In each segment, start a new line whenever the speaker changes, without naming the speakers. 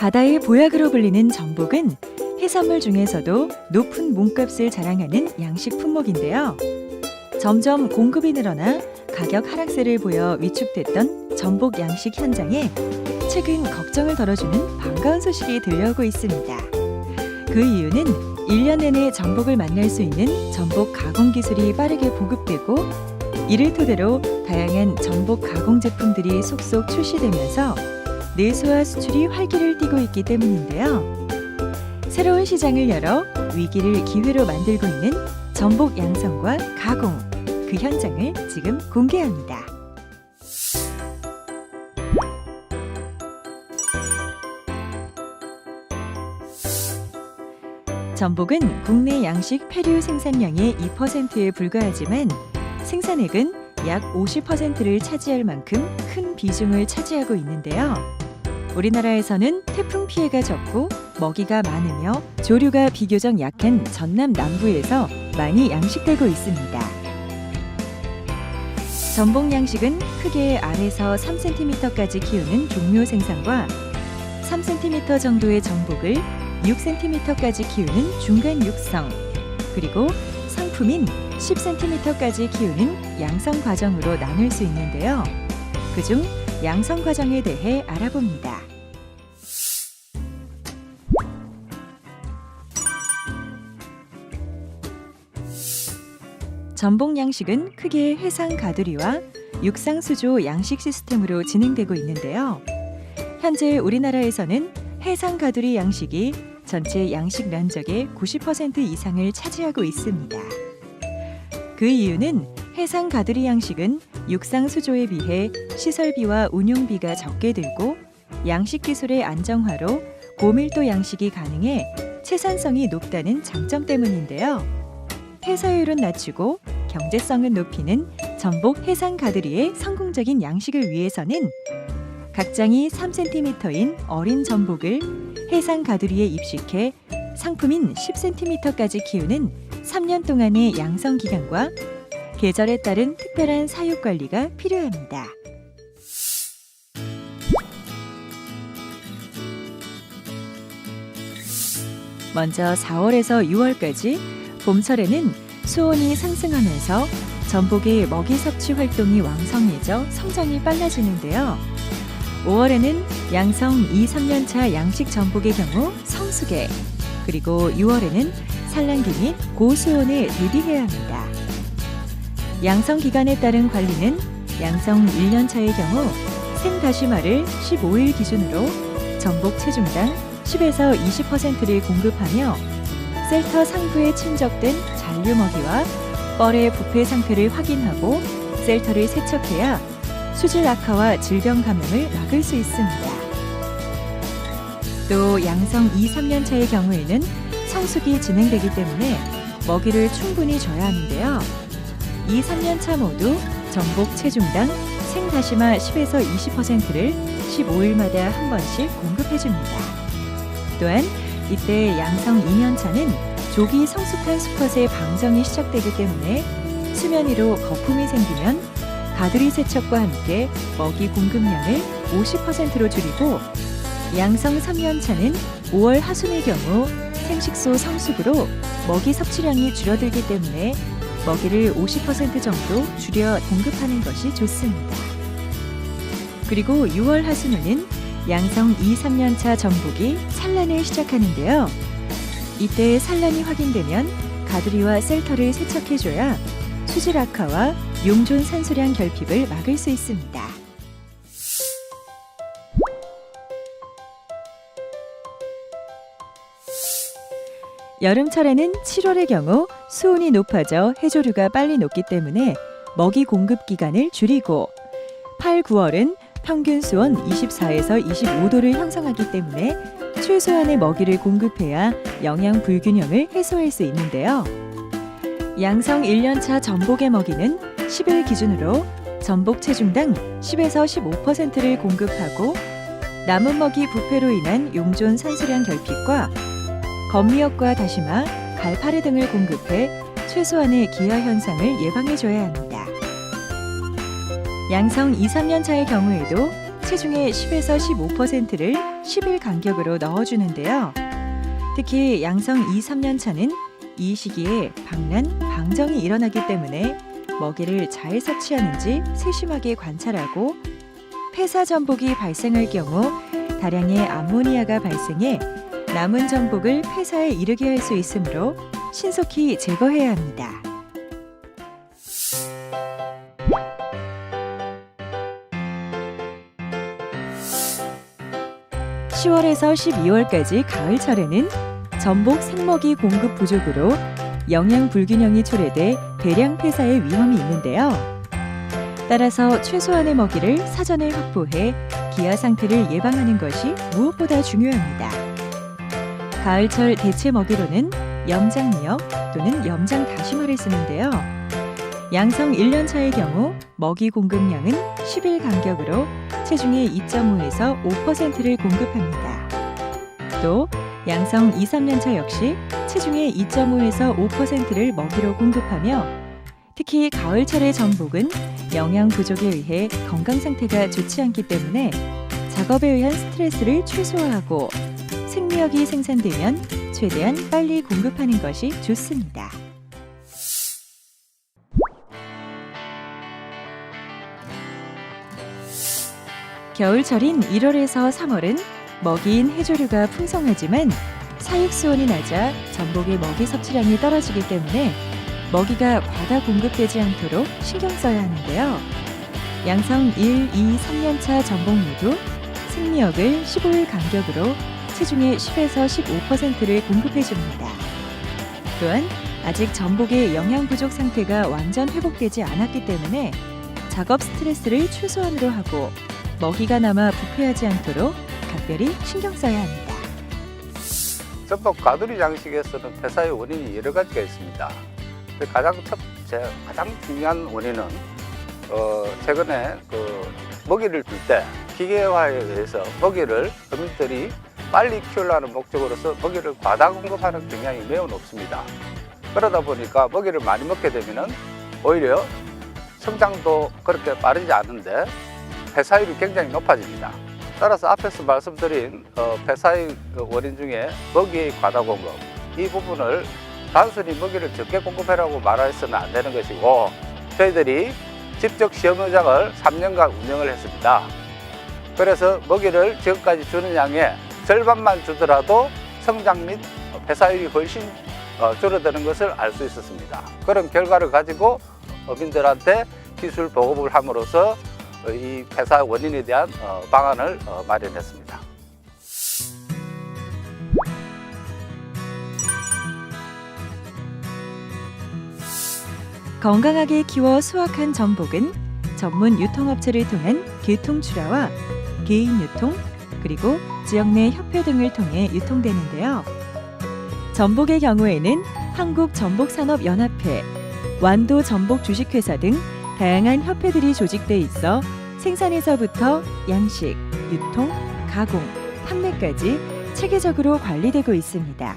바다의 보약으로 불리는 전복은 해산물 중에서도 높은 몸값을 자랑하는 양식 품목인데요. 점점 공급이 늘어나 가격 하락세를 보여 위축됐던 전복 양식 현장에 최근 걱정을 덜어주는 반가운 소식이 들려오고 있습니다. 그 이유는 1년 내내 전복을 만날 수 있는 전복 가공 기술이 빠르게 보급되고 이를 토대로 다양한 전복 가공 제품들이 속속 출시되면서 내수와 수출이 활기를 띠고 있기 때문인데요. 새로운 시장을 열어 위기를 기회로 만들고 있는 전복 양성과 가공, 그 현장을 지금 공개합니다. 전복은 국내 양식 폐류 생산량의 2%에 불과하지만 생산액은 약 50%를 차지할 만큼 큰 비중을 차지하고 있는데요. 우리나라에서는 태풍 피해가 적고 먹이가 많으며 조류가 비교적 약한 전남 남부에서 많이 양식되고 있습니다. 전복 양식은 크게 알에서 3cm까지 키우는 종묘 생산과 3cm 정도의 전복을 6cm까지 키우는 중간 육성, 그리고 상품인 10cm까지 키우는 양성 과정으로 나눌 수 있는데요. 그중 양성 과정에 대해 알아봅니다. 전복 양식은 크게 해상 가두리와 육상 수조 양식 시스템으로 진행되고 있는데요. 현재 우리나라에서는 해상 가두리 양식이 전체 양식 면적의 90% 이상을 차지하고 있습니다. 그 이유는 해상 가두리 양식은 육상 수조에 비해 시설비와 운용비가 적게 들고 양식 기술의 안정화로 고밀도 양식이 가능해 채산성이 높다는 장점 때문인데요. 폐사율은 낮추고 경제성은 높이는 전복 해상 가두리의 성공적인 양식을 위해서는 각장이 3cm인 어린 전복을 해상 가두리에 입식해 상품인 10cm까지 키우는 3년 동안의 양성 기간과 계절에 따른 특별한 사육 관리가 필요합니다. 먼저 4월에서 6월까지 봄철에는 수온이 상승하면서 전복의 먹이 섭취 활동이 왕성해져 성장이 빨라지는데요. 5월에는 양성 2, 3년차 양식 전복의 경우 성수개, 그리고 6월에는 산란기 및 고수온에 대비해야 합니다. 양성 기간에 따른 관리는 양성 1년차의 경우 생다시마를 15일 기준으로 전복 체중당 10에서 20%를 공급하며 셀터 상부에 침적된 잔류 먹이와 뻘의 부패 상태를 확인하고 셀터를 세척해야 수질 악화와 질병 감염을 막을 수 있습니다. 또 양성 2, 3년차의 경우에는 성숙이 진행되기 때문에 먹이를 충분히 줘야 하는데요. 2, 3년차 모두 전복 체중당 생다시마 10에서 20%를 15일마다 한 번씩 공급해줍니다. 또한 이때 양성 2년차는 조기 성숙한 수컷의 방정이 시작되기 때문에 수면 위로 거품이 생기면 가두리 세척과 함께 먹이 공급량을 50%로 줄이고 양성 3년차는 5월 하순의 경우 생식소 성숙으로 먹이 섭취량이 줄어들기 때문에 먹이를 50% 정도 줄여 공급하는 것이 좋습니다. 그리고 6월 하순에는 양성 2, 3년차 전복이 산란을 시작하는데요. 이때 산란이 확인되면 가두리와 셀터를 세척해줘야 수질 악화와 용존 산소량 결핍을 막을 수 있습니다. 여름철에는 7월의 경우 수온이 높아져 해조류가 빨리 녹기 때문에 먹이 공급 기간을 줄이고 8, 9월은 평균 수온 24에서 25도를 형성하기 때문에 최소한의 먹이를 공급해야 영양 불균형을 해소할 수 있는데요. 양성 1년차 전복의 먹이는 10일 기준으로 전복 체중당 10에서 15%를 공급하고 남은 먹이 부패로 인한 용존 산소량 결핍과 건미역과 다시마, 갈파리 등을 공급해 최소한의 기아 현상을 예방해줘야 합니다. 양성 2, 3년 차의 경우에도 체중의 10에서 15%를 10일 간격으로 넣어주는데요. 특히 양성 2, 3년 차는 이 시기에 방란, 방정이 일어나기 때문에 먹이를 잘 섭취하는지 세심하게 관찰하고 폐사 전복이 발생할 경우 다량의 암모니아가 발생해 남은 전복을 폐사에 이르게 할 수 있으므로 신속히 제거해야 합니다. (10월에서 12월까지) 가을철에는 전복 생먹이 공급 부족으로 영양 불균형이 초래돼 대량 폐사의 위험이 있는데요. 따라서 최소한의 먹이를 사전에 확보해 기아 상태를 예방하는 것이 무엇보다 중요합니다. 가을철 대체 먹이로는 염장미역 또는 염장 다시마를 쓰는데요. 양성 1년 차의 경우 먹이 공급량은 10일 간격으로 체중의 2.5에서 5%를 공급합니다. 또 양성 2, 3년 차 역시 체중의 2.5에서 5%를 먹이로 공급하며 특히 가을철의 전복은 영양 부족에 의해 건강 상태가 좋지 않기 때문에 작업에 의한 스트레스를 최소화하고 생미역이 생산되면 최대한 빨리 공급하는 것이 좋습니다. 겨울철인 1월에서 3월은 먹이인 해조류가 풍성하지만 사육수온이 낮아 전복의 먹이 섭취량이 떨어지기 때문에 먹이가 과다 공급되지 않도록 신경 써야 하는데요. 양성 1, 2, 3년 차 전복 모두 생미역을 15일 간격으로 체중의 10에서 15%를 공급해 줍니다. 또한 아직 전복의 영양 부족 상태가 완전 회복되지 않았기 때문에 작업 스트레스를 최소한으로 하고 먹이가 남아 부패하지 않도록 각별히 신경 써야 합니다.
전복 가두리 장식에서는 폐사의 원인이 여러 가지가 있습니다. 가장 중요한 원인은 최근에 먹이를 줄 때 기계화에 의해서 먹이를 어민들이 빨리 키우려는 목적으로서 먹이를 과다 공급하는 경향이 매우 높습니다. 그러다 보니까 먹이를 많이 먹게 되면 오히려 성장도 그렇게 빠르지 않은데 폐사율이 굉장히 높아집니다. 따라서 앞에서 말씀드린 폐사의 원인 중에 먹이의 과다 공급, 이 부분을 단순히 먹이를 적게 공급하라고 말해서는 안 되는 것이고 저희들이 직접 시험 현장을 3년간 운영을 했습니다. 그래서 먹이를 지금까지 주는 양의 절반만 주더라도 성장 및 폐사율이 훨씬 줄어드는 것을 알 수 있었습니다. 그런 결과를 가지고 어민들한테 기술 보급을 함으로써 이 폐사 원인에 대한 방안을 마련했습니다.
건강하게 키워 수확한 전복은 전문 유통업체를 통한 계통출하와 개인 유통, 그리고 지역 내 협회 등을 통해 유통되는데요. 전복의 경우에는 한국전복산업연합회, 완도전복주식회사 등 다양한 협회들이 조직돼 있어 생산에서부터 양식, 유통, 가공, 판매까지 체계적으로 관리되고 있습니다.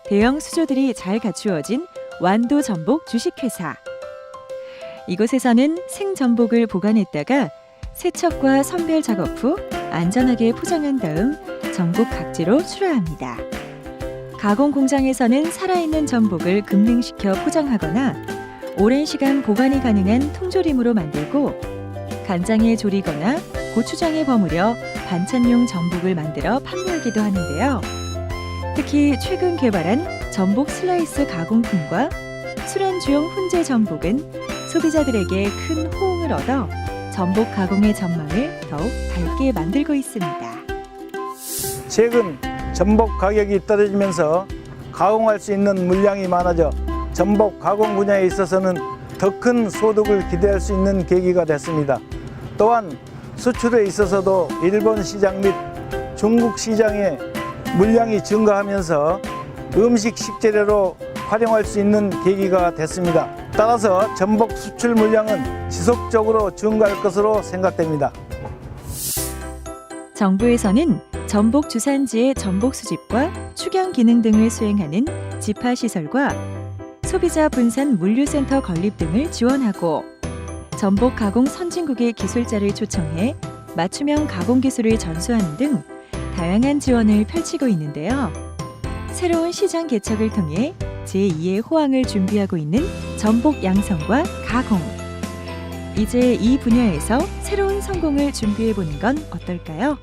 대형 수조들이 잘 갖추어진 완도전복 주식회사. 이곳에서는 생전복을 보관했다가 세척과 선별 작업 후 안전하게 포장한 다음 전국 각지로 출하합니다. 가공 공장에서는 살아있는 전복을 급냉시켜 포장하거나 오랜 시간 보관이 가능한 통조림으로 만들고 간장에 졸이거나 고추장에 버무려 반찬용 전복을 만들어 판매하기도 하는데요. 특히 최근 개발한 전복 슬라이스 가공품과 술안주용 훈제 전복은 소비자들에게 큰 호응을 얻어 전복 가공의 전망을 더욱 밝게 만들고 있습니다.
최근 전복 가격이 떨어지면서 가공할 수 있는 물량이 많아져 전복 가공 분야에 있어서는 더 큰 소득을 기대할 수 있는 계기가 됐습니다. 또한 수출에 있어서도 일본 시장 및 중국 시장의 물량이 증가하면서 음식 식재료로 활용할 수 있는 계기가 됐습니다. 따라서 전복 수출 물량은 지속적으로 증가할 것으로 생각됩니다.
정부에서는 전복 주산지의 전복 수집과 축양 기능 등을 수행하는 지파시설과 소비자 분산 물류센터 건립 등을 지원하고 전복 가공 선진국의 기술자를 초청해 맞춤형 가공 기술을 전수하는 등 다양한 지원을 펼치고 있는데요. 새로운 시장 개척을 통해 제2의 호황을 준비하고 있는 전복 양성과 가공. 이제 이 분야에서 새로운 성공을 준비해 보는 건 어떨까요?